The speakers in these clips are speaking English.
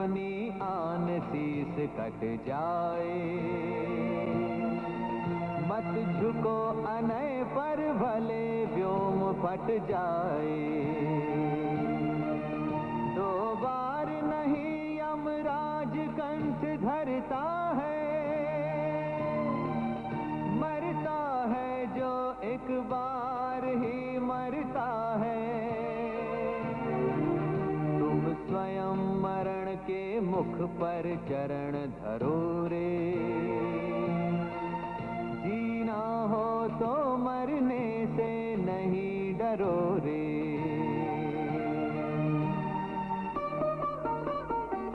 अपनी आन शीस कट जाए। मत झुको अनय पर भले व्योम फट जाए। दो बार नहीं यमराज कंठ धरता है, मरता है जो एक बार ही मरता है। तुम स्वयं मरण के मुख पर चरण धरो रे, जीना हो तो मरने से नहीं डरो रे।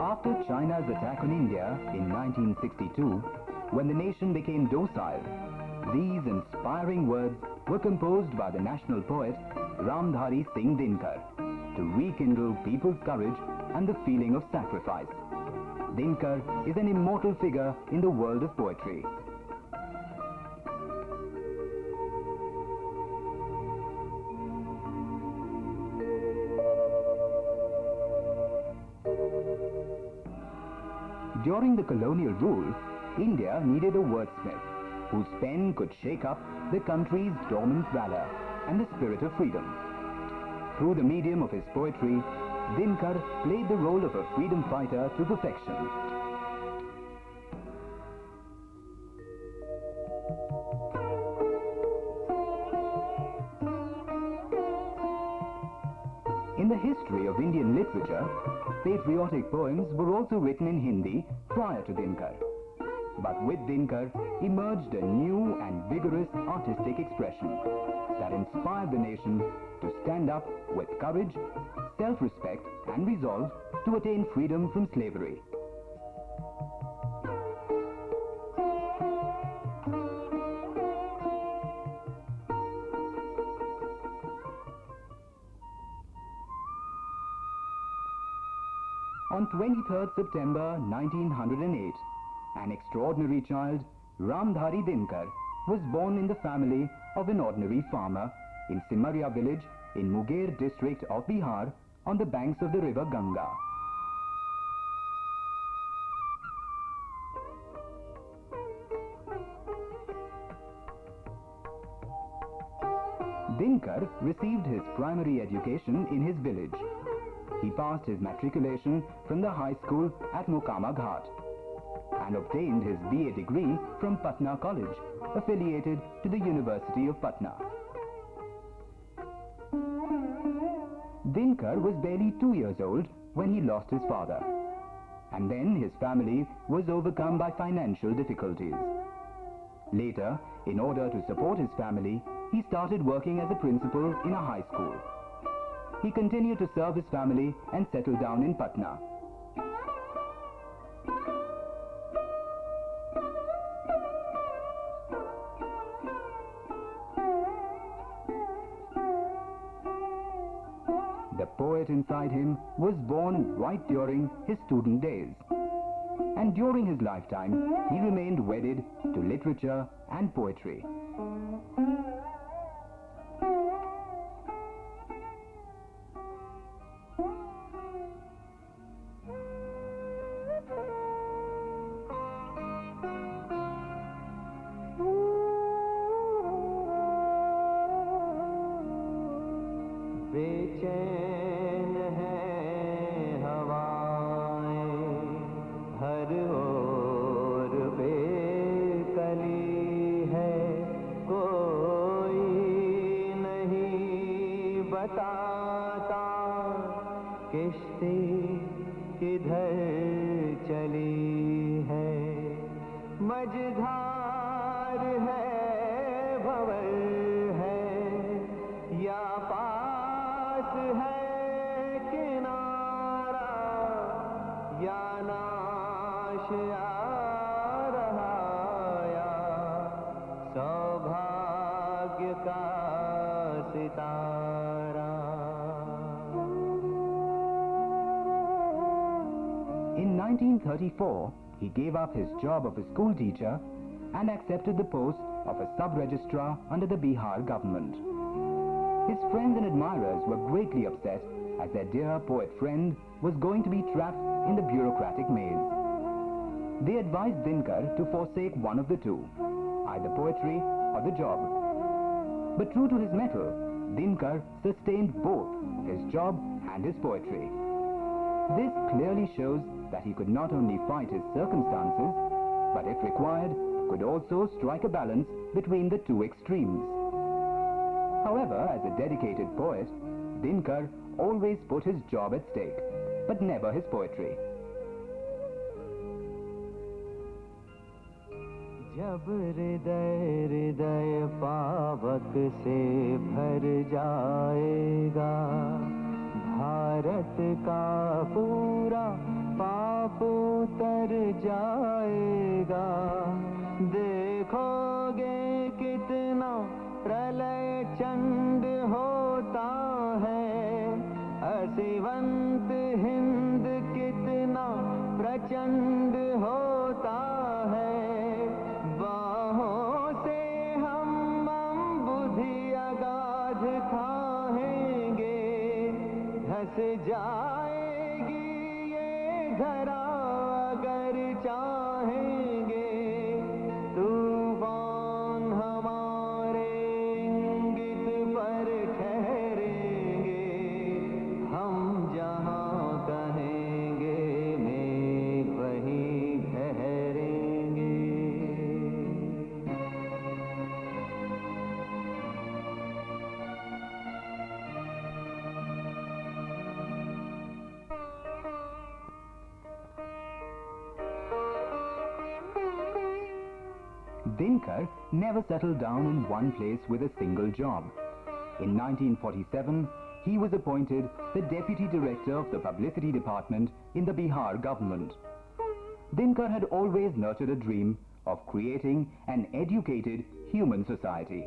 After China's attack on India in 1962, when the nation became docile, these inspiring words were composed by the national poet Ramdhari Singh Dinkar to rekindle people's courage and the feeling of sacrifice. Dinkar is an immortal figure in the world of poetry. During the colonial rule, India needed a wordsmith whose pen could shake up the country's dormant valor and the spirit of freedom. Through the medium of his poetry, Dinkar played the role of a freedom fighter to perfection. In the history of Indian literature, patriotic poems were also written in Hindi prior to Dinkar. But with Dinkar emerged a new and vigorous artistic expression that inspired the nation to stand up with courage, self-respect and resolve to attain freedom from slavery. On 23rd September 1908, an extraordinary child, Ramdhari Dinkar, was born in the family of an ordinary farmer in Simaria village in Munger district of Bihar on the banks of the river Ganga. Dinkar received his primary education in his village. He passed his matriculation from the high school at Mokama Ghat and obtained his BA degree from Patna College, affiliated to the University of Patna. Dinkar was barely 2 years old when he lost his father, and then his family was overcome by financial difficulties. Later, in order to support his family, he started working as a principal in a high school. He continued to serve his family and settled down in Patna. The poet inside him was born right during his student days. And during his lifetime, he remained wedded to literature and poetry. बेचैन है हवाएं हर ओर बेकली है, कोई नहीं बताता किश्ती किधर चली है। मझधार है भंवर है या पास है किनारा, या नाश आ रहा या सौभाग्य का सितारा। In 1934, he gave up his job of a school teacher and accepted the post of a sub-registrar under the Bihar government. His friends and admirers were greatly upset as their dear poet friend was going to be trapped in the bureaucratic maze. They advised Dinkar to forsake one of the two, either poetry or the job. But true to his mettle, Dinkar sustained both his job and his poetry. This clearly shows that he could not only fight his circumstances, but if required, could also strike a balance between the two extremes. However, as a dedicated poet, Dinkar always put his job at stake, but never his poetry. जब हृदय हृदय पावक से भर जाएगा, भारत का पूरा पाप उतर जाएगा, देखोगे कितना प्रलय चंड होता है, असिवंत हिंद कितना प्रचंड होता है, बाहों से हम बुद्धि अगाध खाएंगे, धस जाएगी ये धरा अगर चाहेंगे, तूफान हमारे इंगित पर ठहरेंगे, हम जहाँ कहेंगे मेघ वहीं ठहरेंगे। Dinkar never settled down in one place with a single job. In 1947, he was appointed the Deputy Director of the Publicity Department in the Bihar government. Dinkar had always nurtured a dream of creating an educated human society.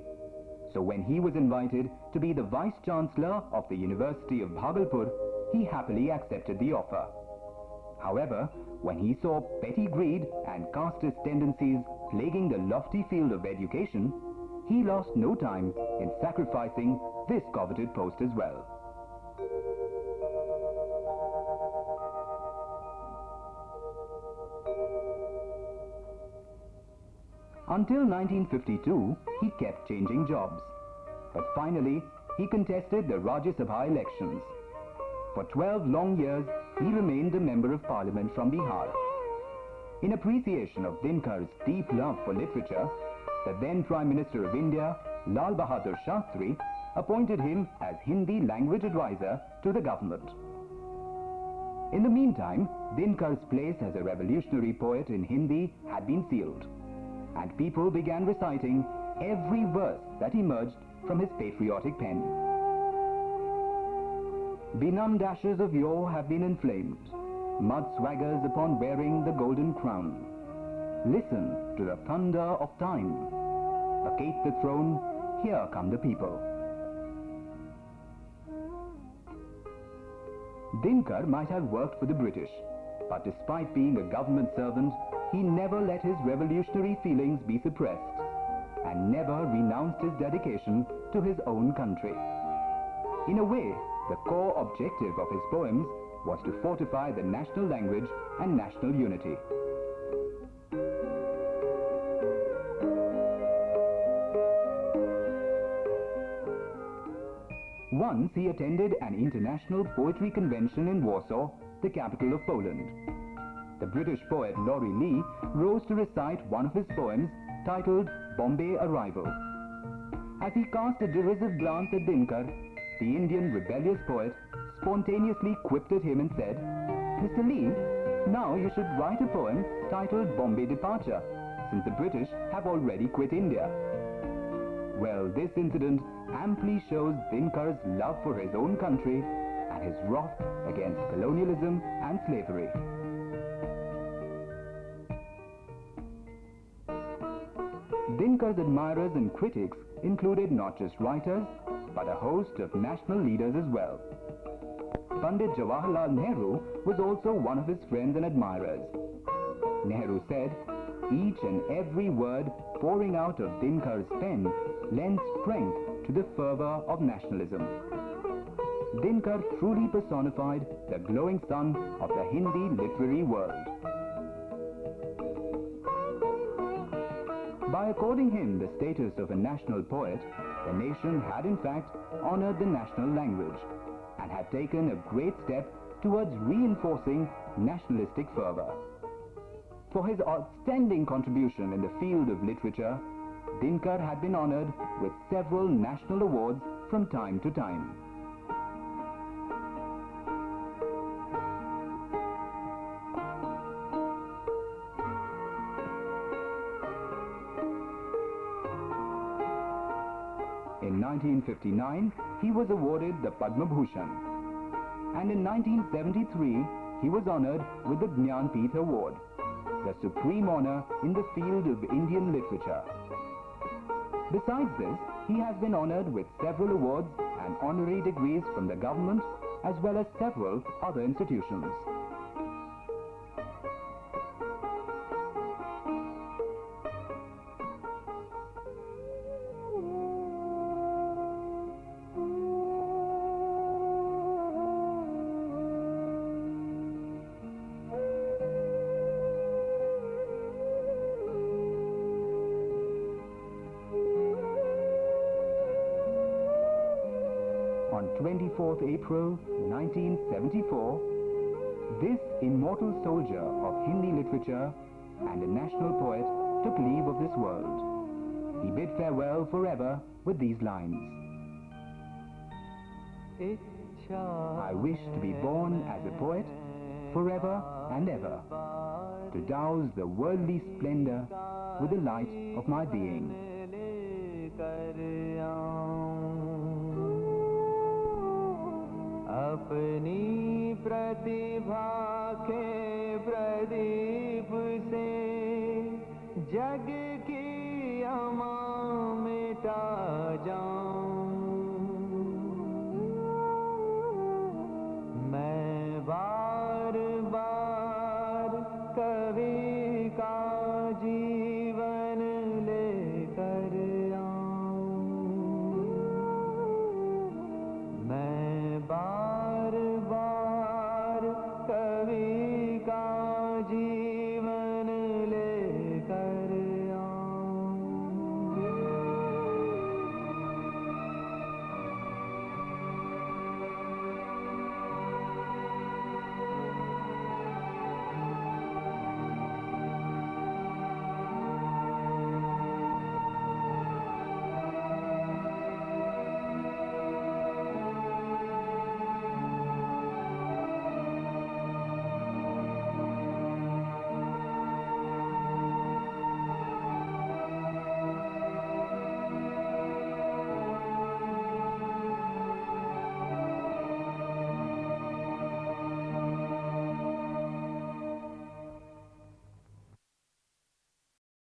So when he was invited to be the Vice Chancellor of the University of Bhagalpur, he happily accepted the offer. However, when he saw petty greed and casteist tendencies plaguing the lofty field of education, he lost no time in sacrificing this coveted post as well. Until 1952, he kept changing jobs. But finally, he contested the Rajya Sabha elections. For 12 long years, he remained a member of parliament from Bihar. In appreciation of Dinkar's deep love for literature, the then Prime Minister of India, Lal Bahadur Shastri, appointed him as Hindi language advisor to the government. In the meantime, Dinkar's place as a revolutionary poet in Hindi had been sealed, and people began reciting every verse that emerged from his patriotic pen. Benumbed ashes of yore have been inflamed, mud swaggers upon wearing the golden crown. Listen to the thunder of time. Vacate the throne, here come the people. Dinkar might have worked for the British, but despite being a government servant, he never let his revolutionary feelings be suppressed, and never renounced his dedication to his own country. In a way, the core objective of his poems was to fortify the national language and national unity. Once he attended an international poetry convention in Warsaw, the capital of Poland. The British poet Laurie Lee rose to recite one of his poems titled Bombay Arrival. As he cast a derisive glance at Dinkar, the Indian rebellious poet spontaneously quipped at him and said, "Mr. Lee, now you should write a poem titled Bombay Departure, since the British have already quit India." Well, this incident amply shows Dinkar's love for his own country and his wrath against colonialism and slavery. Dinkar's admirers and critics included not just writers, but a host of national leaders as well. Pandit Jawaharlal Nehru was also one of his friends and admirers. Nehru said, "Each and every word pouring out of Dinkar's pen lends strength to the fervor of nationalism." Dinkar truly personified the glowing sun of the Hindi literary world. By according him the status of a national poet, the nation had in fact honored the national language and had taken a great step towards reinforcing nationalistic fervor. For his outstanding contribution in the field of literature, Dinkar had been honored with several national awards from time to time. In 1959, he was awarded the Padma Bhushan, and in 1973, he was honored with the Jnanpith Award, the supreme honor in the field of Indian literature. Besides this, he has been honored with several awards and honorary degrees from the government as well as several other institutions. On 24th April 1974, this immortal soldier of Hindi literature and a national poet took leave of this world. He bid farewell forever with these lines. I wish to be born as a poet forever and ever, to douse the worldly splendor with the light of my being. अपनी प्रतिभा के प्रदीप से जग